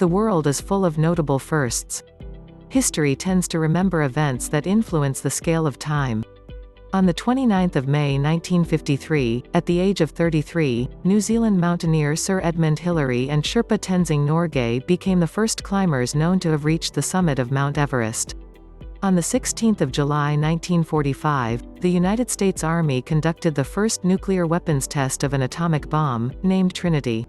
The world is full of notable firsts. History tends to remember events that influence the scale of time. On the 29th of May 1953, at the age of 33, New Zealand mountaineer Sir Edmund Hillary and Sherpa Tenzing Norgay became the first climbers known to have reached the summit of Mount Everest. On the 16th of July 1945, the United States Army conducted the first nuclear weapons test of an atomic bomb, named Trinity.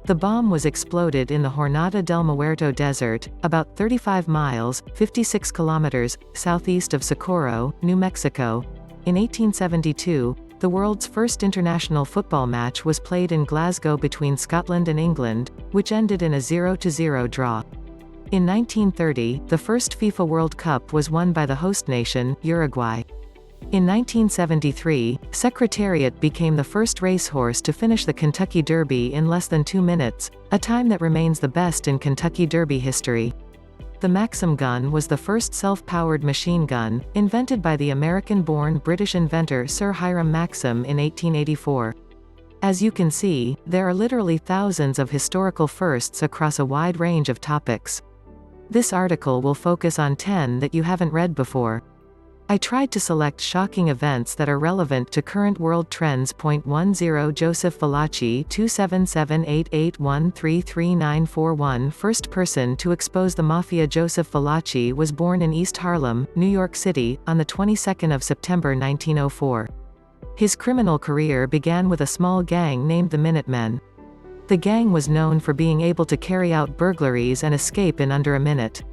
The bomb was exploded in the Jornada del Muerto Desert, about 35 miles, 56 kilometers, southeast of Socorro, New Mexico. In 1872, the world's first international football match was played in Glasgow between Scotland and England, which ended in a 0-0 draw. In 1930, the first FIFA World Cup was won by the host nation, Uruguay. In 1973, Secretariat became the first racehorse to finish the Kentucky Derby in less than 2 minutes, a time that remains the best in Kentucky Derby history. The Maxim gun was the first self-powered machine gun, invented by the American-born British inventor Sir Hiram Maxim in 1884. As you can see, there are literally thousands of historical firsts across a wide range of topics. This article will focus on 10 that you haven't read before. I tried to select shocking events that are relevant to current world trends. 10 Joseph Valachi 27788133941 First person to expose the mafia. Joseph Valachi was born in East Harlem, New York City, on the 22nd of September 1904. His criminal career began with a small gang named the Minutemen. The gang was known for being able to carry out burglaries and escape in under a minute.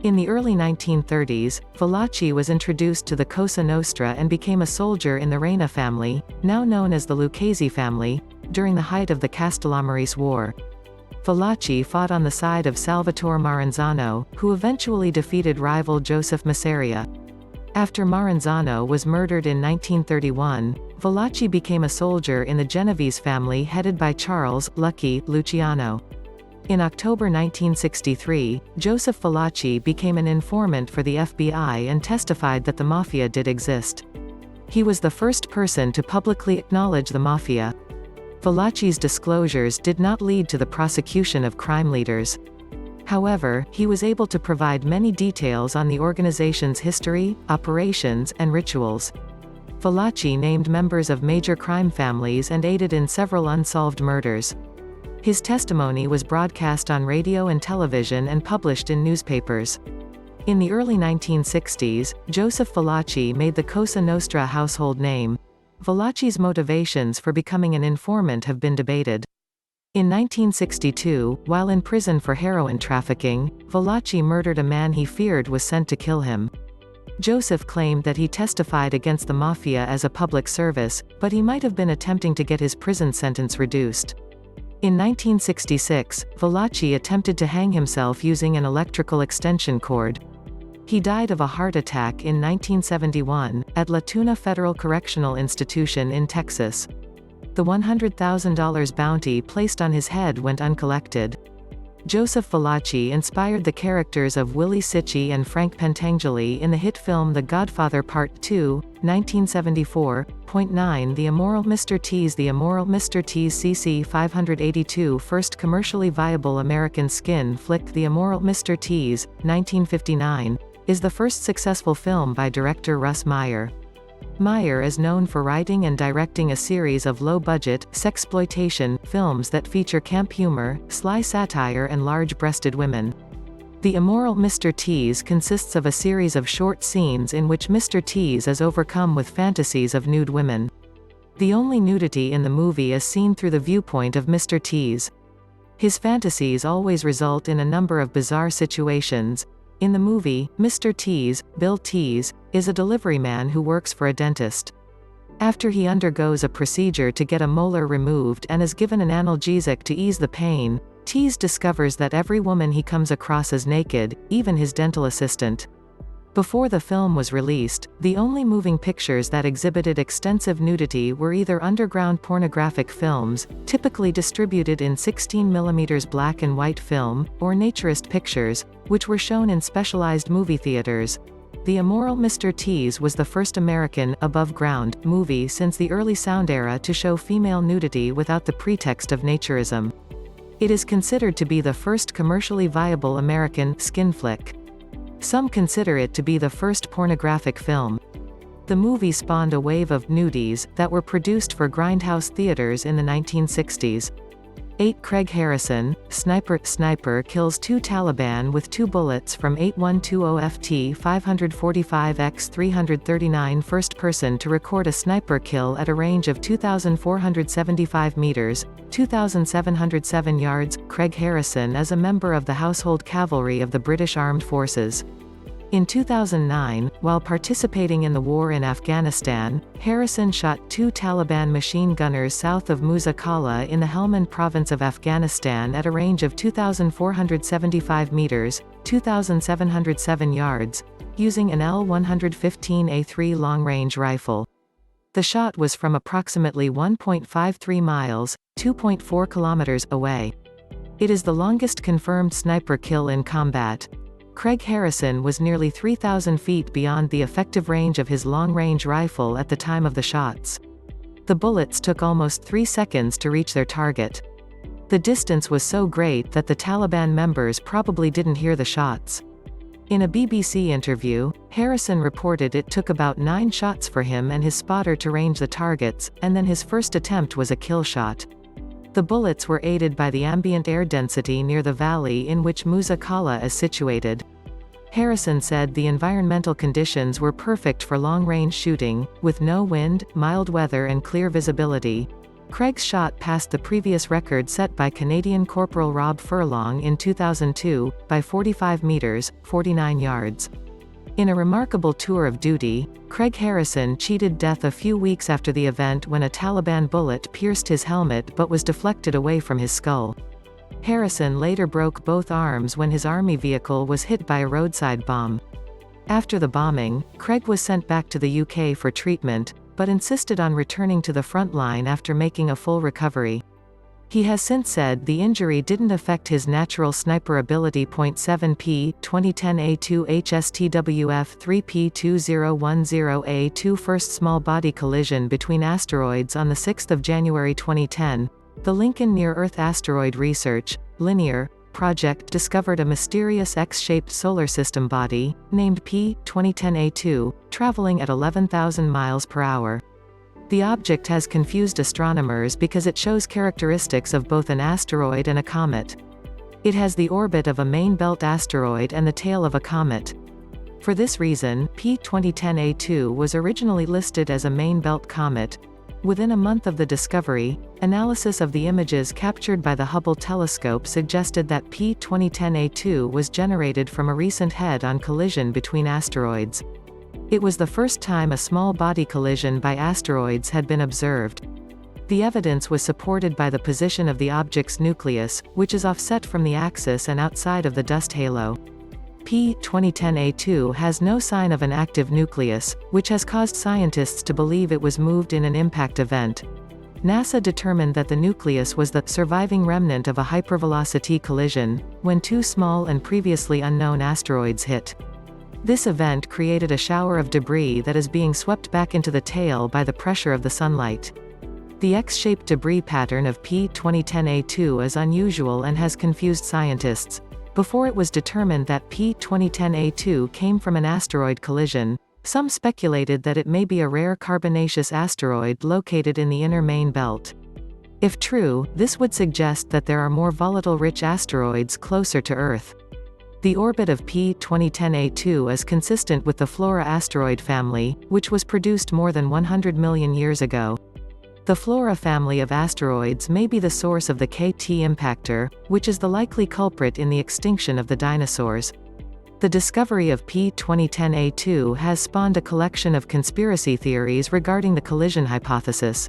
In the early 1930s, Valachi was introduced to the Cosa Nostra and became a soldier in the Reina family, now known as the Lucchese family, during the height of the Castellamarese War. Valachi fought on the side of Salvatore Maranzano, who eventually defeated rival Joseph Masseria. After Maranzano was murdered in 1931, Valachi became a soldier in the Genovese family headed by Charles Lucky Luciano. In October 1963, Joseph Valachi became an informant for the FBI and testified that the mafia did exist. He was the first person to publicly acknowledge the mafia. Valachi's disclosures did not lead to the prosecution of crime leaders. However, he was able to provide many details on the organization's history, operations, and rituals. Valachi named members of major crime families and aided in several unsolved murders. His testimony was broadcast on radio and television and published in newspapers. In the early 1960s, Joseph Valachi made the Cosa Nostra household name. Valachi's motivations for becoming an informant have been debated. In 1962, while in prison for heroin trafficking, Valachi murdered a man he feared was sent to kill him. Joseph claimed that he testified against the mafia as a public service, but he might have been attempting to get his prison sentence reduced. In 1966, Valachi attempted to hang himself using an electrical extension cord. He died of a heart attack in 1971, at La Tuna Federal Correctional Institution in Texas. The $100,000 bounty placed on his head went uncollected. Joseph Valachi inspired the characters of Willie Sitchie and Frank Pentangeli in the hit film The Godfather Part 2, 1974. 9 The Immoral Mr. T's The Immoral Mr. T's CC 582 First commercially viable American skin flick. The Immoral Mr. T's, 1959, is the first successful film by director Russ Meyer. Meyer is known for writing and directing a series of low-budget, sexploitation films that feature camp humor, sly satire and large-breasted women. The Immoral Mr. Tease consists of a series of short scenes in which Mr. Tease is overcome with fantasies of nude women. The only nudity in the movie is seen through the viewpoint of Mr. Tease. His fantasies always result in a number of bizarre situations. In the movie, Mr. Tease, Bill Tease, is a delivery man who works for a dentist. After he undergoes a procedure to get a molar removed and is given an analgesic to ease the pain, Tease discovers that every woman he comes across is naked, even his dental assistant. Before the film was released, the only moving pictures that exhibited extensive nudity were either underground pornographic films, typically distributed in 16mm black and white film, or naturist pictures, which were shown in specialized movie theaters. The Immoral Mr. Tease was the first American, above-ground, movie since the early sound era to show female nudity without the pretext of naturism. It is considered to be the first commercially viable American skin flick. Some consider it to be the first pornographic film. The movie spawned a wave of nudies that were produced for grindhouse theaters in the 1960s. 8. Craig Harrison, Sniper kills 2 Taliban with 2 bullets from 8120 FT 545x339. First person to record a sniper kill at a range of 2,475 meters, 2,707 yards. Craig Harrison is a member of the Household Cavalry of the British Armed Forces. In 2009, while participating in the war in Afghanistan, Harrison shot 2 Taliban machine gunners south of Musa Qala in the Helmand province of Afghanistan at a range of 2,475 meters, 2,707 yards, using an L-115A3 long-range rifle. The shot was from approximately 1.53 miles, 2.4 kilometers, away. It is the longest confirmed sniper kill in combat. Craig Harrison was nearly 3,000 feet beyond the effective range of his long-range rifle at the time of the shots. The bullets took almost 3 seconds to reach their target. The distance was so great that the Taliban members probably didn't hear the shots. In a BBC interview, Harrison reported it took about 9 shots for him and his spotter to range the targets, and then his first attempt was a kill shot. The bullets were aided by the ambient air density near the valley in which Musa Qala is situated. Harrison said the environmental conditions were perfect for long-range shooting, with no wind, mild weather and clear visibility. Craig's shot passed the previous record set by Canadian Corporal Rob Furlong in 2002, by 45 meters, 49 yards. In a remarkable tour of duty, Craig Harrison cheated death a few weeks after the event when a Taliban bullet pierced his helmet but was deflected away from his skull. Harrison later broke both arms when his army vehicle was hit by a roadside bomb. After the bombing, Craig was sent back to the UK for treatment, but insisted on returning to the front line after making a full recovery. He has since said the injury didn't affect his natural sniper ability. 7p 2010A2 HSTWF 3P2010A2 First small body collision between asteroids on 6 January 2010. The Lincoln Near-Earth Asteroid Research, Linear, project discovered a mysterious X-shaped solar system body, named P2010A2, traveling at 11,000 miles per hour. The object has confused astronomers because it shows characteristics of both an asteroid and a comet. It has the orbit of a main belt asteroid and the tail of a comet. For this reason, P2010A2 was originally listed as a main belt comet. Within a month of the discovery, analysis of the images captured by the Hubble telescope suggested that P2010A2 was generated from a recent head-on collision between asteroids. It was the first time a small body collision by asteroids had been observed. The evidence was supported by the position of the object's nucleus, which is offset from the axis and outside of the dust halo. P2010A2 has no sign of an active nucleus, which has caused scientists to believe it was moved in an impact event. NASA determined that the nucleus was the surviving remnant of a hypervelocity collision, when 2 small and previously unknown asteroids hit. This event created a shower of debris that is being swept back into the tail by the pressure of the sunlight. The X-shaped debris pattern of P2010A2 is unusual and has confused scientists. Before it was determined that P2010A2 came from an asteroid collision, some speculated that it may be a rare carbonaceous asteroid located in the inner main belt. If true, this would suggest that there are more volatile-rich asteroids closer to Earth. The orbit of P2010A2 is consistent with the Flora asteroid family, which was produced more than 100 million years ago. The Flora family of asteroids may be the source of the KT impactor, which is the likely culprit in the extinction of the dinosaurs. The discovery of P2010A2 has spawned a collection of conspiracy theories regarding the collision hypothesis.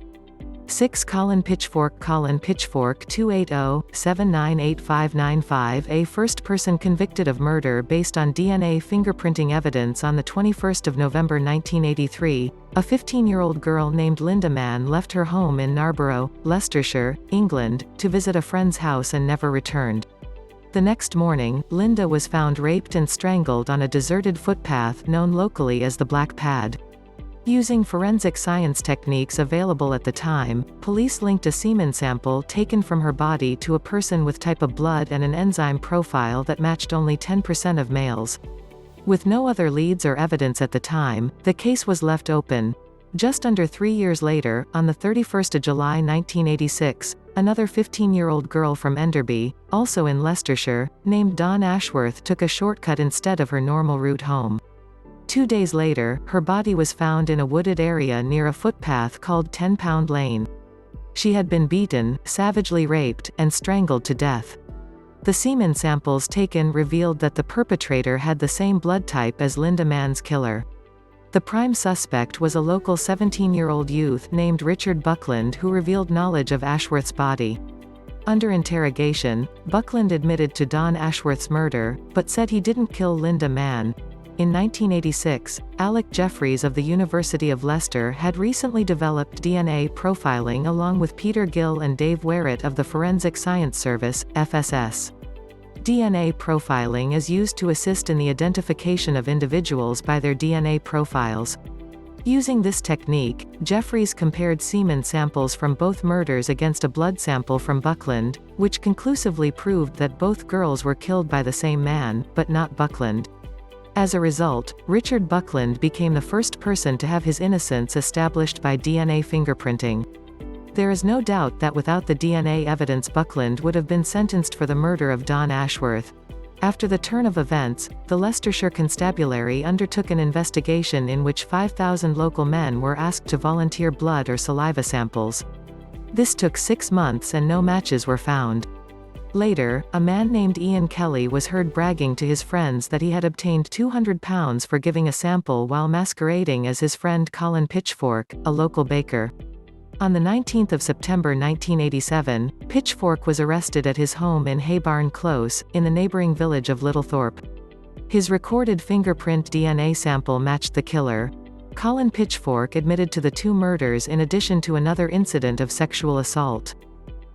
6 Pitchfork 280-798-595. A first person convicted of murder based on DNA fingerprinting evidence. On 21 November 1983, a 15-year-old girl named Linda Mann left her home in Narborough, Leicestershire, England, to visit a friend's house and never returned. The next morning, Linda was found raped and strangled on a deserted footpath known locally as the Black Pad. Using forensic science techniques available at the time, police linked a semen sample taken from her body to a person with type of blood and an enzyme profile that matched only 10% of males. With no other leads or evidence at the time, the case was left open. Just under 3 years later, on the 31st of July 1986, another 15-year-old girl from Enderby, also in Leicestershire, named Dawn Ashworth took a shortcut instead of her normal route home. 2 days later, her body was found in a wooded area near a footpath called 10-Pound Lane. She had been beaten, savagely raped, and strangled to death. The semen samples taken revealed that the perpetrator had the same blood type as Linda Mann's killer. The prime suspect was a local 17-year-old youth named Richard Buckland who revealed knowledge of Ashworth's body. Under interrogation, Buckland admitted to Dawn Ashworth's murder, but said he didn't kill Linda Mann. In 1986, Alec Jeffreys of the University of Leicester had recently developed DNA profiling along with Peter Gill and Dave Werrett of the Forensic Science Service, FSS. DNA profiling is used to assist in the identification of individuals by their DNA profiles. Using this technique, Jeffreys compared semen samples from both murders against a blood sample from Buckland, which conclusively proved that both girls were killed by the same man, but not Buckland. As a result, Richard Buckland became the first person to have his innocence established by DNA fingerprinting. There is no doubt that without the DNA evidence Buckland would have been sentenced for the murder of Dawn Ashworth. After the turn of events, the Leicestershire Constabulary undertook an investigation in which 5,000 local men were asked to volunteer blood or saliva samples. This took 6 months and no matches were found. Later, a man named Ian Kelly was heard bragging to his friends that he had obtained £200 for giving a sample while masquerading as his friend Colin Pitchfork, a local baker. On the 19th of September 1987, Pitchfork was arrested at his home in Haybarn Close, in the neighbouring village of Littlethorpe. His recorded fingerprint DNA sample matched the killer. Colin Pitchfork admitted to the 2 murders in addition to another incident of sexual assault.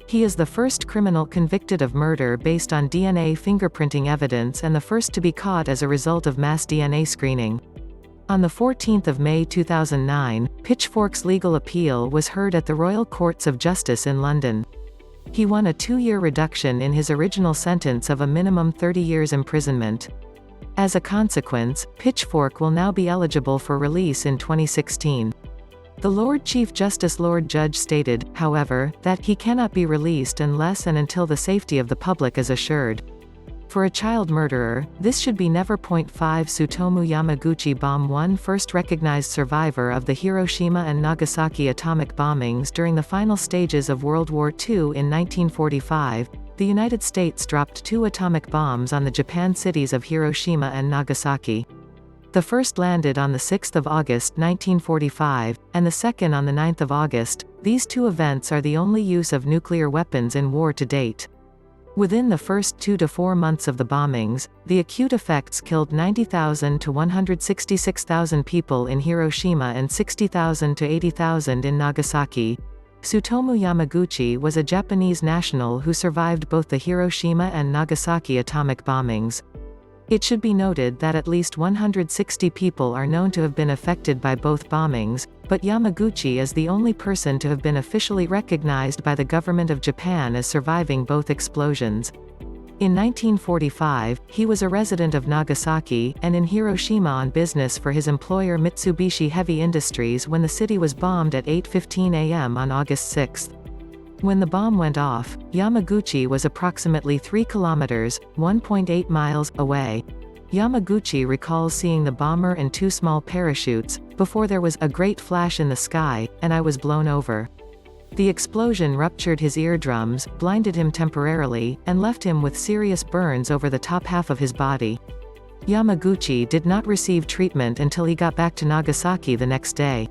He is the first criminal convicted of murder based on DNA fingerprinting evidence and the first to be caught as a result of mass DNA screening. On the 14th of May 2009, Pitchfork's legal appeal was heard at the Royal Courts of Justice in London. He won a 2-year reduction in his original sentence of a minimum 30 years imprisonment. As a consequence, Pitchfork will now be eligible for release in 2016. The Lord Chief Justice Lord Judge stated, however, that he cannot be released unless and until the safety of the public is assured. For a child murderer, this should be never. 5 Tsutomu Yamaguchi Bomb. One first recognized survivor of the Hiroshima and Nagasaki atomic bombings during the final stages of World War II in 1945, the United States dropped 2 atomic bombs on the Japan cities of Hiroshima and Nagasaki. The first landed on the 6th of August 1945, and the second on the 9th of August. These 2 events are the only use of nuclear weapons in war to date. Within the first 2 to 4 months of the bombings, the acute effects killed 90,000 to 166,000 people in Hiroshima and 60,000 to 80,000 in Nagasaki. Tsutomu Yamaguchi was a Japanese national who survived both the Hiroshima and Nagasaki atomic bombings. It should be noted that at least 160 people are known to have been affected by both bombings, but Yamaguchi is the only person to have been officially recognized by the government of Japan as surviving both explosions. In 1945, he was a resident of Nagasaki, and in Hiroshima on business for his employer Mitsubishi Heavy Industries when the city was bombed at 8:15 a.m. on August 6. When the bomb went off, Yamaguchi was approximately 3 kilometers, 1.8 miles, away. Yamaguchi recalls seeing the bomber and 2 small parachutes, before there was a great flash in the sky, and I was blown over. The explosion ruptured his eardrums, blinded him temporarily, and left him with serious burns over the top half of his body. Yamaguchi did not receive treatment until he got back to Nagasaki the next day.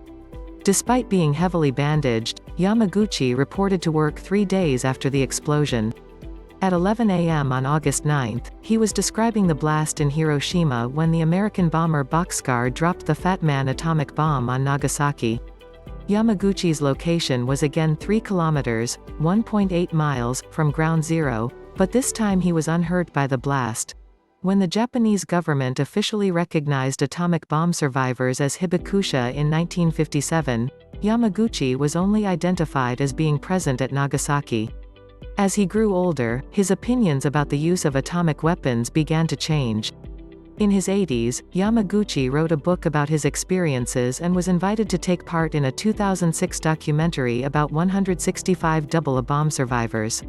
Despite being heavily bandaged, Yamaguchi reported to work 3 days after the explosion. At 11 a.m. on August 9, he was describing the blast in Hiroshima when the American bomber Bockscar dropped the Fat Man atomic bomb on Nagasaki. Yamaguchi's location was again 3 kilometers, 1.8 miles, from ground zero, but this time he was unhurt by the blast. When the Japanese government officially recognized atomic bomb survivors as hibakusha in 1957, Yamaguchi was only identified as being present at Nagasaki. As he grew older, his opinions about the use of atomic weapons began to change. In his 80s, Yamaguchi wrote a book about his experiences and was invited to take part in a 2006 documentary about 165 double-A-bomb survivors.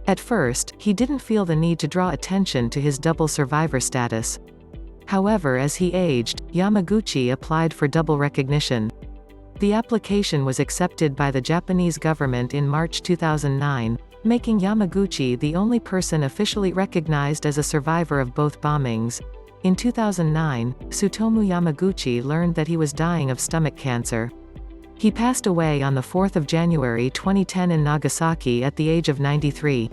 At first, he didn't feel the need to draw attention to his double survivor status. However, as he aged, Yamaguchi applied for double recognition. The application was accepted by the Japanese government in March 2009, making Yamaguchi the only person officially recognized as a survivor of both bombings. In 2009, Tsutomu Yamaguchi learned that he was dying of stomach cancer. He passed away on 4 January 2010 in Nagasaki at the age of 93.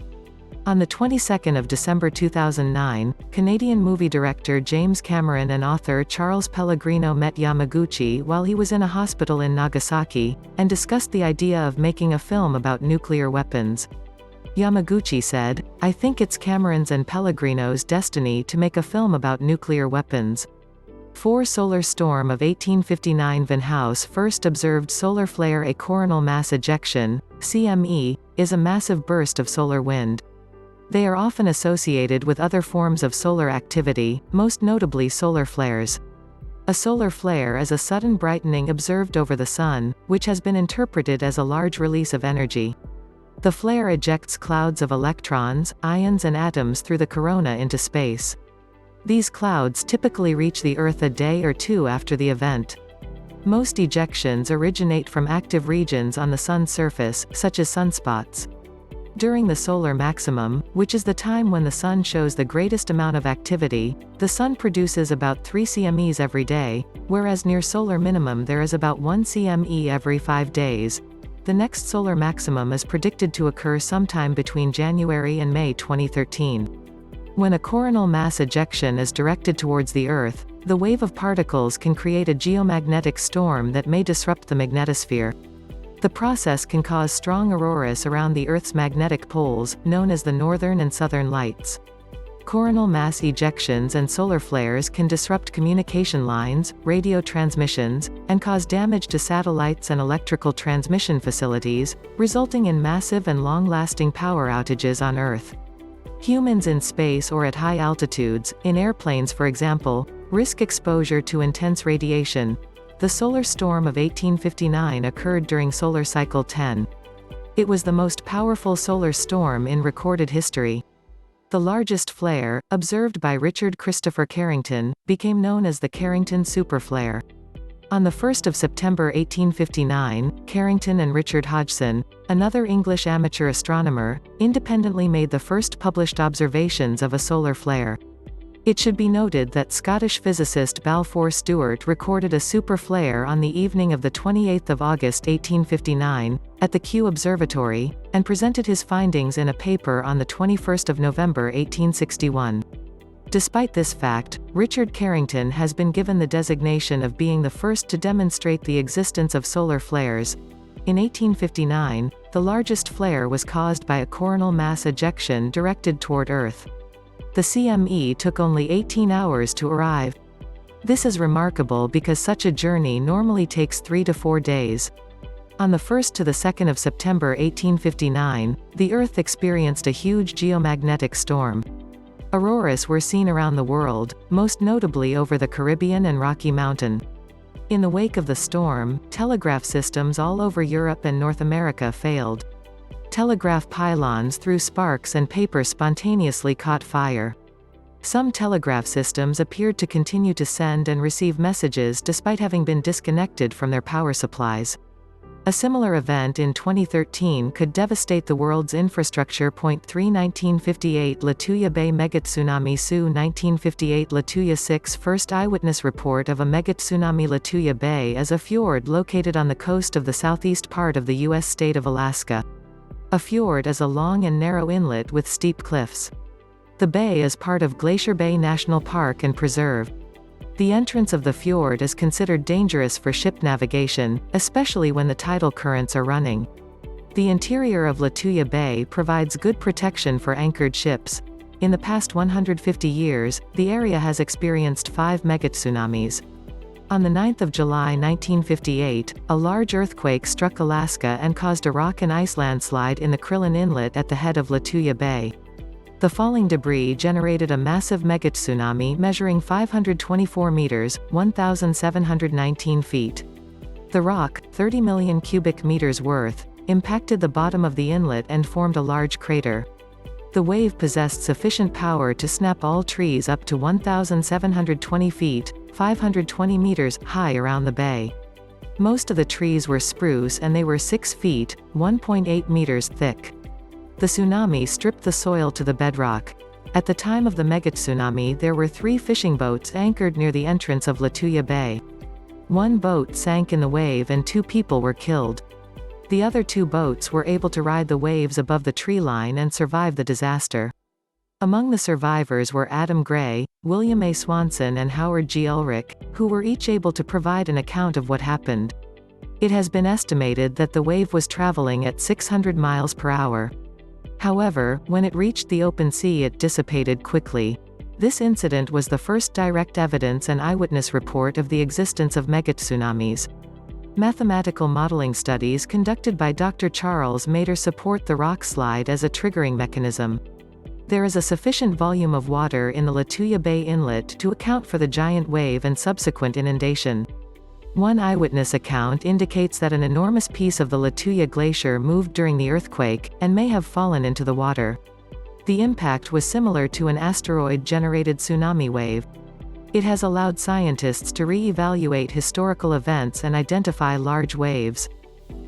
On the 22nd of December 2009, Canadian movie director James Cameron and author Charles Pellegrino met Yamaguchi while he was in a hospital in Nagasaki, and discussed the idea of making a film about nuclear weapons. Yamaguchi said, "I think it's Cameron's and Pellegrino's destiny to make a film about nuclear weapons." 4 Solar storm of 1859 Van House first observed solar flare. A coronal mass ejection, CME, is a massive burst of solar wind. They are often associated with other forms of solar activity, most notably solar flares. A solar flare is a sudden brightening observed over the Sun, which has been interpreted as a large release of energy. The flare ejects clouds of electrons, ions and atoms through the corona into space. These clouds typically reach the Earth a day or two after the event. Most ejections originate from active regions on the Sun's surface, such as sunspots. During the solar maximum, which is the time when the Sun shows the greatest amount of activity, the Sun produces about 3 CMEs every day, whereas near solar minimum there is about 1 CME every 5 days. The next solar maximum is predicted to occur sometime between January and May 2013. When a coronal mass ejection is directed towards the Earth, the wave of particles can create a geomagnetic storm that may disrupt the magnetosphere. The process can cause strong auroras around the Earth's magnetic poles, known as the northern and southern lights. Coronal mass ejections and solar flares can disrupt communication lines, radio transmissions, and cause damage to satellites and electrical transmission facilities, resulting in massive and long-lasting power outages on Earth. Humans in space or at high altitudes, in airplanes for example, risk exposure to intense radiation. The solar storm of 1859 occurred during solar cycle 10. It was the most powerful solar storm in recorded history. The largest flare, observed by Richard Christopher Carrington, became known as the Carrington superflare. On 1 September 1859, Carrington and Richard Hodgson, another English amateur astronomer, independently made the first published observations of a solar flare. It should be noted that Scottish physicist Balfour Stewart recorded a superflare on the evening of 28 August 1859, at the Kew Observatory, and presented his findings in a paper on 21 November 1861. Despite this fact, Richard Carrington has been given the designation of being the first to demonstrate the existence of solar flares. In 1859, the largest flare was caused by a coronal mass ejection directed toward Earth. The CME took only 18 hours to arrive. This is remarkable because such a journey normally takes 3 to 4 days. On the 1st to the 2nd of September 1859, the Earth experienced a huge geomagnetic storm. Auroras were seen around the world, most notably over the Caribbean and Rocky Mountain. In the wake of the storm, telegraph systems all over Europe and North America failed. Telegraph pylons threw sparks and paper spontaneously caught fire. Some telegraph systems appeared to continue to send and receive messages despite having been disconnected from their power supplies. A similar event in 2013 could devastate the world's infrastructure. 3 1958 Lituya Bay megatsunami. Su 1958 Lituya 6 First eyewitness report of a megatsunami. Lituya Bay is a fjord located on the coast of the southeast part of the U.S. state of Alaska. A fjord is a long and narrow inlet with steep cliffs. The bay is part of Glacier Bay National Park and Preserve. The entrance of the fjord is considered dangerous for ship navigation, especially when the tidal currents are running. The interior of Lituya Bay provides good protection for anchored ships. In the past 150 years, the area has experienced 5 megatsunamis. On 9 July 1958, a large earthquake struck Alaska and caused a rock and ice landslide in the Krillin Inlet at the head of Lituya Bay. The falling debris generated a massive megatsunami measuring 524 meters, 1,719 feet. The rock, 30 million cubic meters worth, impacted the bottom of the inlet and formed a large crater. The wave possessed sufficient power to snap all trees up to 1,720 feet, 520 meters, high around the bay. Most of the trees were spruce and they were 6 feet, 1.8 meters thick. The tsunami stripped the soil to the bedrock. At the time of the megatsunami there were 3 fishing boats anchored near the entrance of Lituya Bay. 1 boat sank in the wave and 2 people were killed. The other 2 boats were able to ride the waves above the tree line and survive the disaster. Among the survivors were Adam Gray, William A. Swanson and Howard G. Ulrich, who were each able to provide an account of what happened. It has been estimated that the wave was traveling at 600 miles per hour. However, when it reached the open sea it dissipated quickly. This incident was the first direct evidence and eyewitness report of the existence of megatsunamis. Mathematical modeling studies conducted by Dr. Charles Mader support the rock slide as a triggering mechanism. There is a sufficient volume of water in the Lituya Bay Inlet to account for the giant wave and subsequent inundation. One eyewitness account indicates that an enormous piece of the Lituya Glacier moved during the earthquake, and may have fallen into the water. The impact was similar to an asteroid-generated tsunami wave. It has allowed scientists to re-evaluate historical events and identify large waves.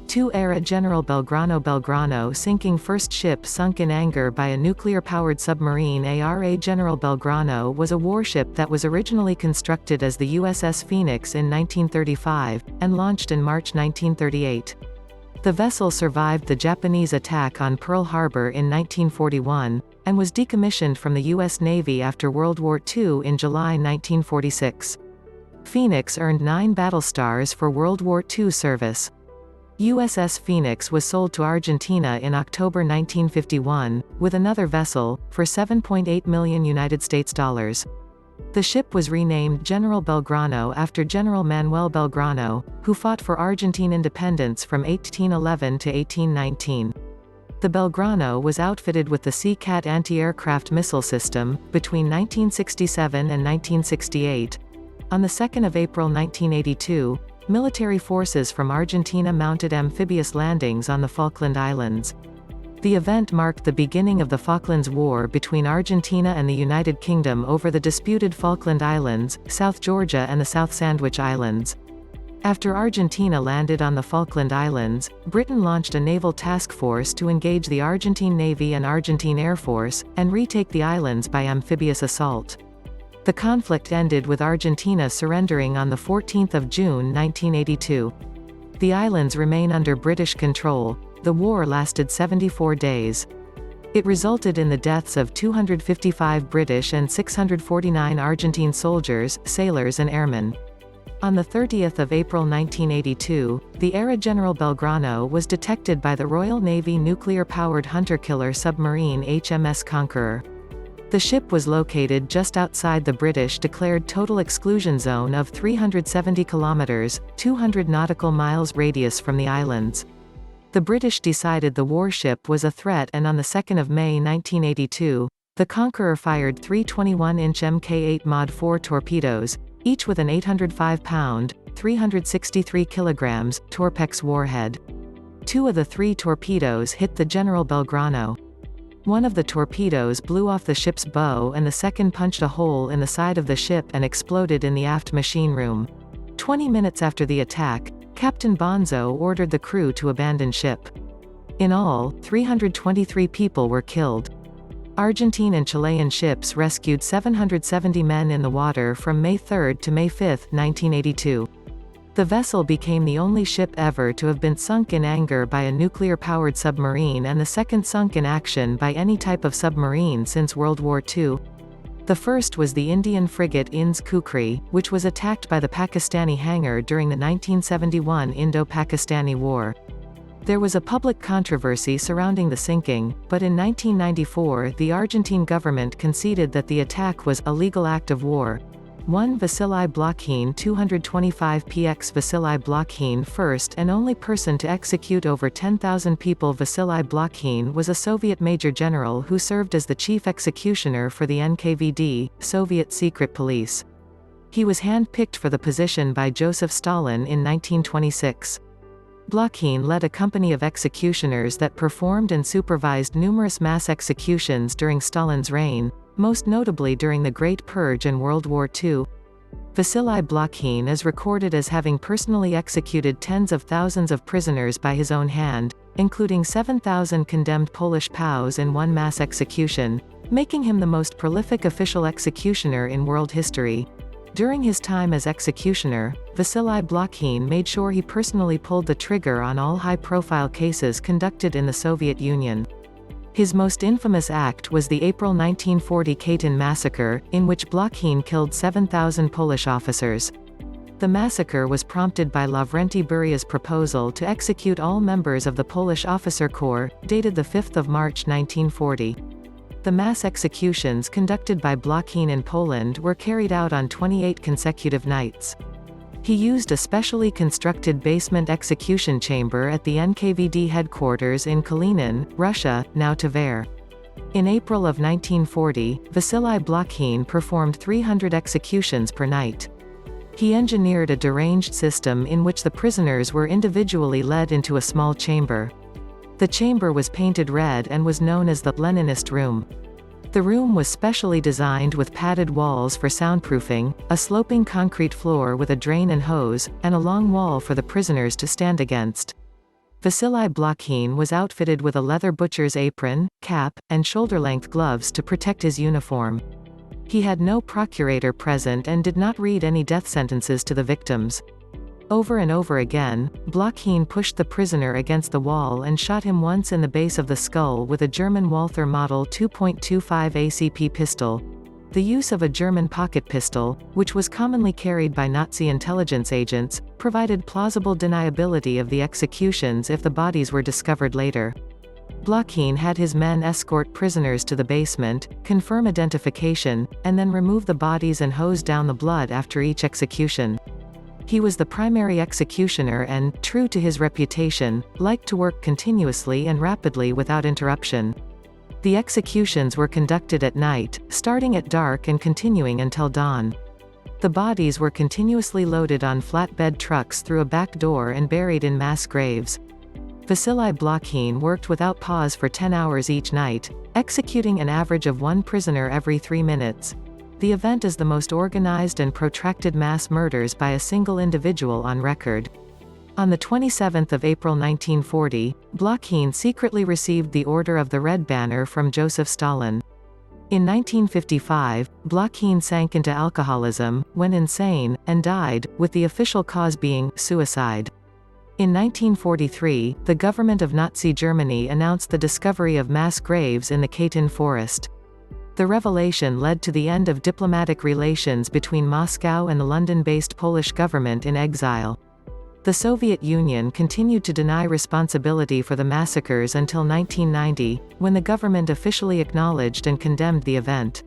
2 Era General Belgrano sinking first ship sunk in anger by a nuclear-powered submarine. Ara General Belgrano was a warship that was originally constructed as the USS Phoenix in 1935, and launched in March 1938. The vessel survived the Japanese attack on Pearl Harbor in 1941, and was decommissioned from the U.S. Navy after World War II in July 1946. Phoenix earned 9 battle stars for World War II service. USS Phoenix was sold to Argentina in October 1951, with another vessel, for $7.8 million US dollars. The ship was renamed General Belgrano after General Manuel Belgrano, who fought for Argentine independence from 1811 to 1819. The Belgrano was outfitted with the Sea-Cat anti-aircraft missile system, between 1967 and 1968. On 2 April 1982, military forces from Argentina mounted amphibious landings on the Falkland Islands. The event marked the beginning of the Falklands War between Argentina and the United Kingdom over the disputed Falkland Islands, South Georgia and the South Sandwich Islands. After Argentina landed on the Falkland Islands, Britain launched a naval task force to engage the Argentine Navy and Argentine Air Force, and retake the islands by amphibious assault. The conflict ended with Argentina surrendering on 14 June 1982. The islands remain under British control. The war lasted 74 days. It resulted in the deaths of 255 British and 649 Argentine soldiers, sailors and airmen. On 30 April 1982, the Era General Belgrano was detected by the Royal Navy nuclear-powered hunter-killer submarine HMS Conqueror. The ship was located just outside the British declared total exclusion zone of 370 kilometers, 200 nautical miles radius from the islands. The British decided the warship was a threat, and on 2 May 1982, the Conqueror fired 3 21-inch Mk8 Mod 4 torpedoes, each with an 805-pound, 363 kilograms, Torpex warhead. 2 of the 3 torpedoes hit the General Belgrano. One of the torpedoes blew off the ship's bow and the second punched a hole in the side of the ship and exploded in the aft machine room. 20 minutes after the attack, Captain Bonzo ordered the crew to abandon ship. In all, 323 people were killed. Argentine and Chilean ships rescued 770 men in the water from May 3 to May 5, 1982. The vessel became the only ship ever to have been sunk in anger by a nuclear-powered submarine and the second sunk in action by any type of submarine since World War II. The first was the Indian frigate Inds Kukri, which was attacked by the Pakistani hangar during the 1971 Indo-Pakistani War. There was a public controversy surrounding the sinking, but in 1994 the Argentine government conceded that the attack was a legal act of war. 1 Vasily Blokhin 225 px Vasily Blokhin, first and only person to execute over 10,000 people. Vasily Blokhin was a Soviet major general who served as the chief executioner for the NKVD, Soviet secret police. He was hand-picked for the position by Joseph Stalin in 1926. Blokhin led a company of executioners that performed and supervised numerous mass executions during Stalin's reign, most notably during the Great Purge and World War II. Vasily Blokhin is recorded as having personally executed tens of thousands of prisoners by his own hand, including 7,000 condemned Polish POWs in one mass execution, making him the most prolific official executioner in world history. During his time as executioner, Vasily Blokhin made sure he personally pulled the trigger on all high-profile cases conducted in the Soviet Union. His most infamous act was the April 1940 Katyn massacre, in which Blokhin killed 7,000 Polish officers. The massacre was prompted by Lavrenti Beria's proposal to execute all members of the Polish officer corps, dated 5 March 1940. The mass executions conducted by Blokhin in Poland were carried out on 28 consecutive nights. He used a specially constructed basement execution chamber at the NKVD headquarters in Kalinin, Russia, now Tver. In April of 1940, Vasily Blokhin performed 300 executions per night. He engineered a deranged system in which the prisoners were individually led into a small chamber. The chamber was painted red and was known as the Leninist room. The room was specially designed with padded walls for soundproofing, a sloping concrete floor with a drain and hose, and a long wall for the prisoners to stand against. Vasily Blokhin was outfitted with a leather butcher's apron, cap, and shoulder-length gloves to protect his uniform. He had no procurator present and did not read any death sentences to the victims. Over and over again, Blokhin pushed the prisoner against the wall and shot him once in the base of the skull with a German Walther Model 2.25 ACP pistol. The use of a German pocket pistol, which was commonly carried by Nazi intelligence agents, provided plausible deniability of the executions if the bodies were discovered later. Blokhin had his men escort prisoners to the basement, confirm identification, and then remove the bodies and hose down the blood after each execution. He was the primary executioner and, true to his reputation, liked to work continuously and rapidly without interruption. The executions were conducted at night, starting at dark and continuing until dawn. The bodies were continuously loaded on flatbed trucks through a back door and buried in mass graves. Vasily Blokhin worked without pause for 10 hours each night, executing an average of 1 prisoner every 3 minutes. The event is the most organized and protracted mass murders by a single individual on record. On the 27th of April 1940, Blokhin secretly received the Order of the Red Banner from Joseph Stalin. In 1955, Blokhin sank into alcoholism, went insane, and died, with the official cause being suicide. In 1943, the government of Nazi Germany announced the discovery of mass graves in the Katyn forest. The revelation led to the end of diplomatic relations between Moscow and the London-based Polish government in exile. The Soviet Union continued to deny responsibility for the massacres until 1990, when the government officially acknowledged and condemned the event.